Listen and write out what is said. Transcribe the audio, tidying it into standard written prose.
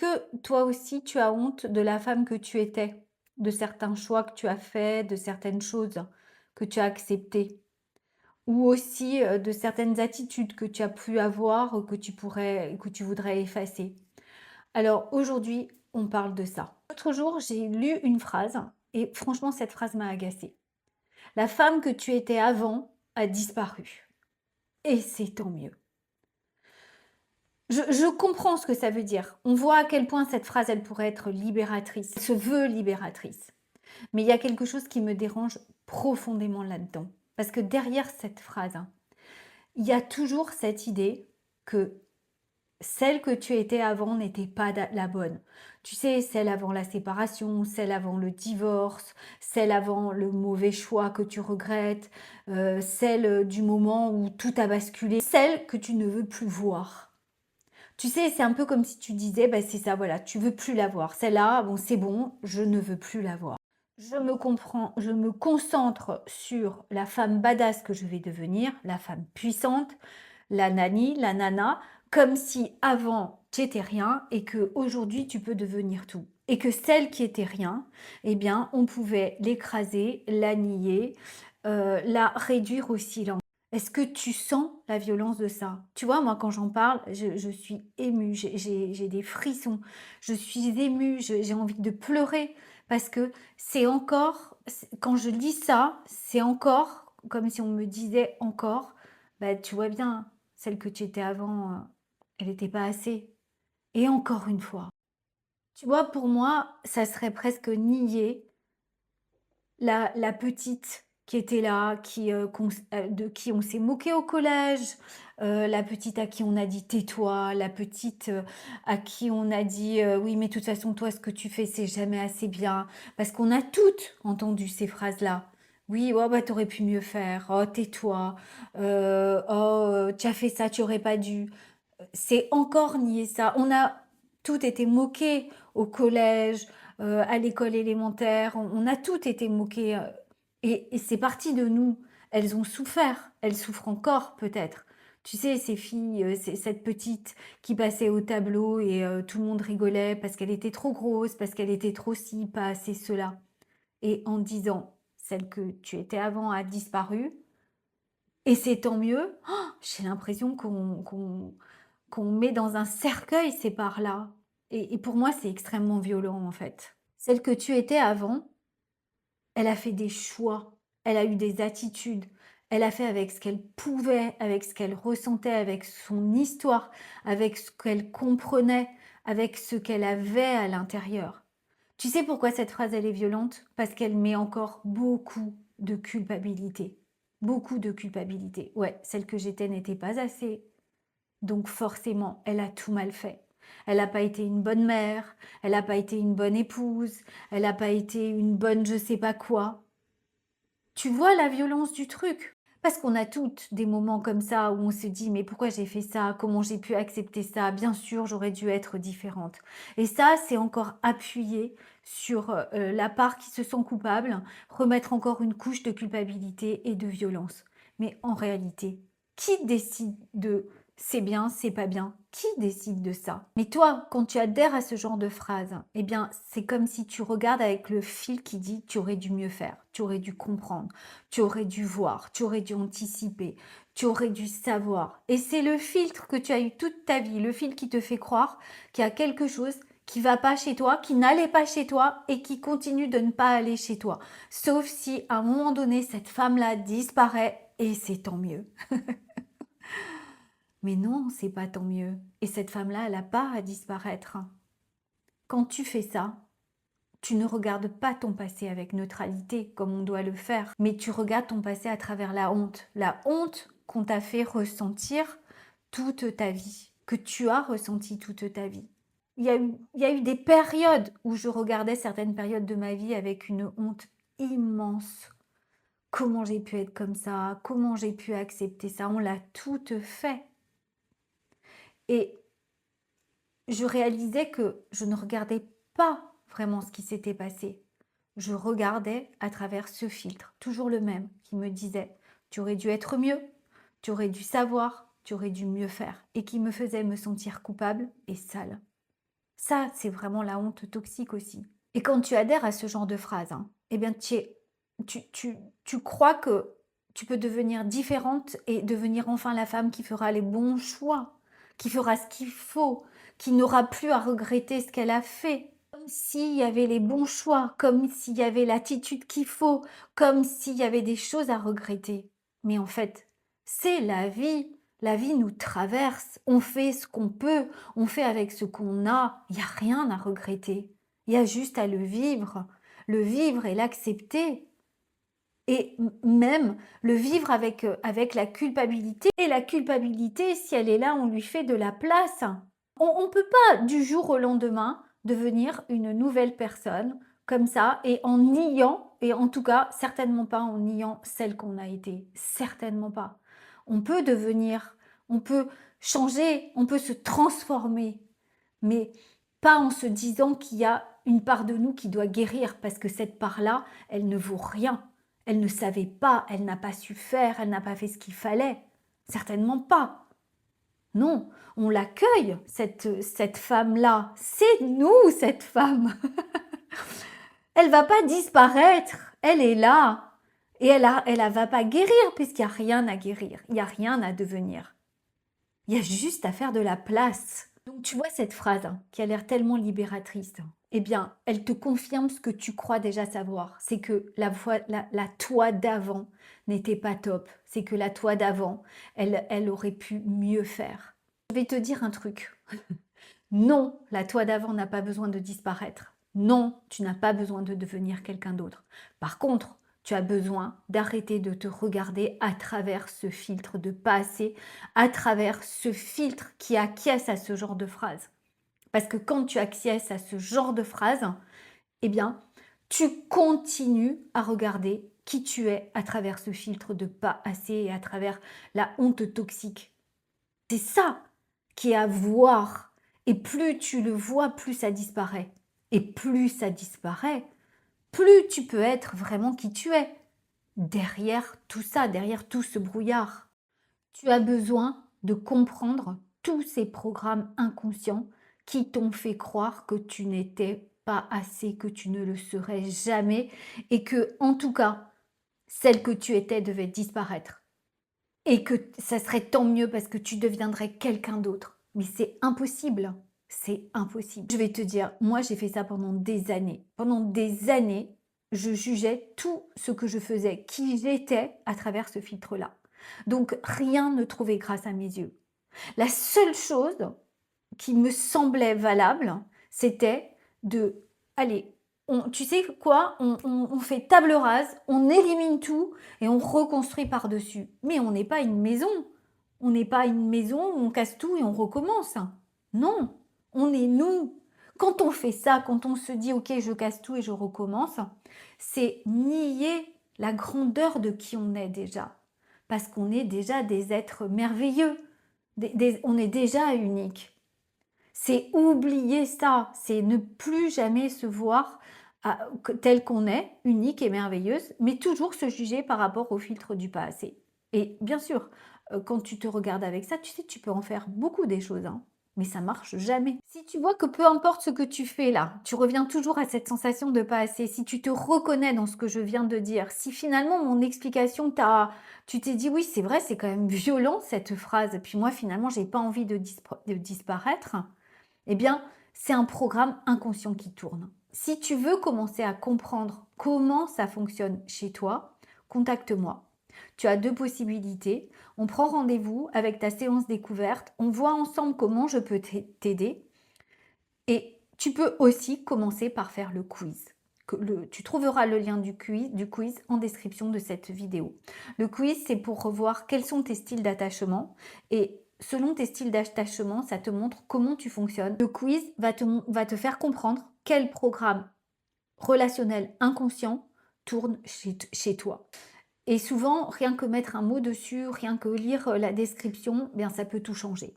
Est-ce que toi aussi tu as honte de la femme que tu étais? De certains choix que tu as faits, de certaines choses que tu as acceptées? Ou aussi, de certaines attitudes que tu as pu avoir ou que tu voudrais effacer? Alors aujourd'hui, on parle de ça. L'autre jour, j'ai lu une phrase et franchement cette phrase m'a agacée. «La femme que tu étais avant a disparu et c'est tant mieux». Je comprends ce que ça veut dire. On voit à quel point cette phrase, elle pourrait être libératrice. Elle se veut libératrice. Mais il y a quelque chose qui me dérange profondément là-dedans. Parce que derrière cette phrase, hein, il y a toujours cette idée que celle que tu étais avant n'était pas la bonne. Tu sais, celle avant la séparation, celle avant le divorce, celle avant le mauvais choix que tu regrettes, celle du moment où tout a basculé, celle que tu ne veux plus voir. Tu sais, c'est un peu comme si tu disais, bah, c'est ça, voilà, tu veux plus la voir. Celle-là, bon, c'est bon, je ne veux plus la voir. Je me comprends, je me concentre sur la femme badass que je vais devenir, la femme puissante, la nani, la nana, comme si avant tu étais rien et que aujourd'hui tu peux devenir tout. Et que celle qui était rien, eh bien, on pouvait l'écraser, la nier, la réduire au silence. Est-ce que tu sens la violence de ça? Tu vois, moi, quand j'en parle, je suis émue, j'ai des frissons, je suis émue, j'ai envie de pleurer parce que c'est encore, quand je lis ça, c'est encore comme si on me disait encore, bah, tu vois bien, celle que tu étais avant, elle n'était pas assez. Et encore une fois, tu vois, pour moi, ça serait presque nier la petite qui était là, de qui on s'est moqué au collège, la petite à qui on a dit: «Tais-toi», la petite, à qui on a dit: «Oui, mais de toute façon, toi, ce que tu fais, c'est jamais assez bien». Parce qu'on a toutes entendu ces phrases-là. Oui: «Oh bah, tu aurais pu mieux faire. Oh, tais-toi. Oh, tu as fait ça, tu aurais pas dû». C'est encore nier ça. On a toutes été moquées au collège, à l'école élémentaire, on a toutes été moquées, et c'est parti de nous. Elles ont souffert, elles souffrent encore peut-être. Tu sais, ces filles, cette petite qui passait au tableau et tout le monde rigolait parce qu'elle était trop grosse, parce qu'elle était trop ci, pas assez cela. Et en disant: «Celle que tu étais avant a disparu et c'est tant mieux», j'ai l'impression qu'on met dans un cercueil ces parts-là. Et pour moi, c'est extrêmement violent, en fait. Celle que tu étais avant, elle a fait des choix, elle a eu des attitudes, elle a fait avec ce qu'elle pouvait, avec ce qu'elle ressentait, avec son histoire, avec ce qu'elle comprenait, avec ce qu'elle avait à l'intérieur. Tu sais pourquoi cette phrase, elle est violente? Parce qu'elle met encore beaucoup de culpabilité. Beaucoup de culpabilité. Ouais, celle que j'étais n'était pas assez, donc forcément, elle a tout mal fait. Elle n'a pas été une bonne mère, elle n'a pas été une bonne épouse, elle n'a pas été une bonne je sais pas quoi. Tu vois la violence du truc? Parce qu'on a toutes des moments comme ça où on se dit: «Mais pourquoi j'ai fait ça? Comment j'ai pu accepter ça? Bien sûr, j'aurais dû être différente». Et ça, c'est encore appuyer sur, la part qui se sent coupable, remettre encore une couche de culpabilité et de violence. Mais en réalité, qui décide de «c'est bien, c'est pas bien»? Qui décide de ça? Mais toi, quand tu adhères à ce genre de phrase, eh bien, c'est comme si tu regardes avec le fil qui dit: «Tu aurais dû mieux faire, tu aurais dû comprendre». Tu aurais dû voir, tu aurais dû anticiper, tu aurais dû savoir. Et c'est le filtre que tu as eu toute ta vie, le fil qui te fait croire qu'il y a quelque chose qui va pas chez toi, qui n'allait pas chez toi et qui continue de ne pas aller chez toi. Sauf si à un moment donné, cette femme-là disparaît et c'est tant mieux. Mais non, c'est pas tant mieux. Et cette femme-là, elle n'a pas à disparaître. Quand tu fais ça, tu ne regardes pas ton passé avec neutralité comme on doit le faire, mais tu regardes ton passé à travers la honte qu'on t'a fait ressentir toute ta vie, que tu as ressenti toute ta vie. Il y a eu des périodes où je regardais certaines périodes de ma vie avec une honte immense. Comment j'ai pu être comme ça? Comment j'ai pu accepter ça? On l'a toute fait. Et je réalisais que je ne regardais pas vraiment ce qui s'était passé. Je regardais à travers ce filtre, toujours le même, qui me disait: «Tu aurais dû être mieux, tu aurais dû savoir, tu aurais dû mieux faire» et qui me faisait me sentir coupable et sale. Ça, c'est vraiment la honte toxique aussi. Et quand tu adhères à ce genre de phrase, hein, eh bien, tu crois que tu peux devenir différente et devenir enfin la femme qui fera les bons choix, qui fera ce qu'il faut, qui n'aura plus à regretter ce qu'elle a fait. Comme s'il y avait les bons choix, comme s'il y avait l'attitude qu'il faut, comme s'il y avait des choses à regretter. Mais en fait, c'est la vie. La vie nous traverse. On fait ce qu'on peut. On fait avec ce qu'on a. Il n'y a rien à regretter. Il y a juste à le vivre et l'accepter. Et même le vivre avec la culpabilité. Et la culpabilité, si elle est là, on lui fait de la place. On ne peut pas du jour au lendemain devenir une nouvelle personne comme ça et en niant, et en tout cas certainement pas en niant celle qu'on a été. Certainement pas. On peut devenir, on peut changer, on peut se transformer, mais pas en se disant qu'il y a une part de nous qui doit guérir, parce que cette part-là, elle ne vaut rien. Elle ne savait pas, elle n'a pas su faire, elle n'a pas fait ce qu'il fallait. Certainement pas. Non, on l'accueille, cette femme-là. C'est nous, cette femme. Elle va pas disparaître, elle est là. Et elle va pas guérir, puisqu'il n'y a rien à guérir, il n'y a rien à devenir. Il y a juste à faire de la place. Donc tu vois cette phrase hein, qui a l'air tellement libératrice, eh bien, elle te confirme ce que tu crois déjà savoir. C'est que la toi d'avant n'était pas top. C'est que la toi d'avant, elle aurait pu mieux faire. Je vais te dire un truc. Non, la toi d'avant n'a pas besoin de disparaître. Non, tu n'as pas besoin de devenir quelqu'un d'autre. Par contre, tu as besoin d'arrêter de te regarder à travers ce filtre de pas assez, à travers ce filtre qui acquiesce à ce genre de phrase. Parce que quand tu acquiesces à ce genre de phrase, eh bien, tu continues à regarder qui tu es à travers ce filtre de pas assez et à travers la honte toxique. C'est ça qui est à voir. Et plus tu le vois, plus ça disparaît. Et plus ça disparaît, plus tu peux être vraiment qui tu es. Derrière tout ça, derrière tout ce brouillard, tu as besoin de comprendre tous ces programmes inconscients qui t'ont fait croire que tu n'étais pas assez, que tu ne le serais jamais et que, en tout cas, celle que tu étais devait disparaître. Et que ça serait tant mieux parce que tu deviendrais quelqu'un d'autre. Mais c'est impossible. C'est impossible. Je vais te dire, moi j'ai fait ça pendant des années. Pendant des années, je jugeais tout ce que je faisais, qui j'étais à travers ce filtre-là. Donc rien ne trouvait grâce à mes yeux. La seule chose qui me semblait valable, c'était de, allez, tu sais quoi, on fait table rase, on élimine tout et on reconstruit par-dessus. Mais on n'est pas une maison. On n'est pas une maison où on casse tout et on recommence. Non, on est nous. Quand on fait ça, quand on se dit, ok, je casse tout et je recommence, c'est nier la grandeur de qui on est déjà. Parce qu'on est déjà des êtres merveilleux. On est déjà unique. C'est oublier ça, c'est ne plus jamais se voir tel qu'on est, unique et merveilleuse, mais toujours se juger par rapport au filtre du pas assez. Et bien sûr, quand tu te regardes avec ça, tu sais, tu peux en faire beaucoup des choses, hein, mais ça marche jamais. Si tu vois que peu importe ce que tu fais là, tu reviens toujours à cette sensation de pas assez, si tu te reconnais dans ce que je viens de dire, si finalement mon explication tu t'es dit oui, c'est vrai, c'est quand même violent cette phrase, puis moi finalement j'ai pas envie de disparaître, eh bien, c'est un programme inconscient qui tourne. Si tu veux commencer à comprendre comment ça fonctionne chez toi, contacte-moi. Tu as deux possibilités. On prend rendez-vous avec ta séance découverte. On voit ensemble comment je peux t'aider. Et tu peux aussi commencer par faire le quiz. Tu trouveras le lien du quiz en description de cette vidéo. Le quiz, c'est pour revoir quels sont tes styles d'attachement et selon tes styles d'attachement, ça te montre comment tu fonctionnes. Le quiz va te faire comprendre quel programme relationnel inconscient tourne chez toi. Et souvent, rien que mettre un mot dessus, rien que lire la description, bien ça peut tout changer.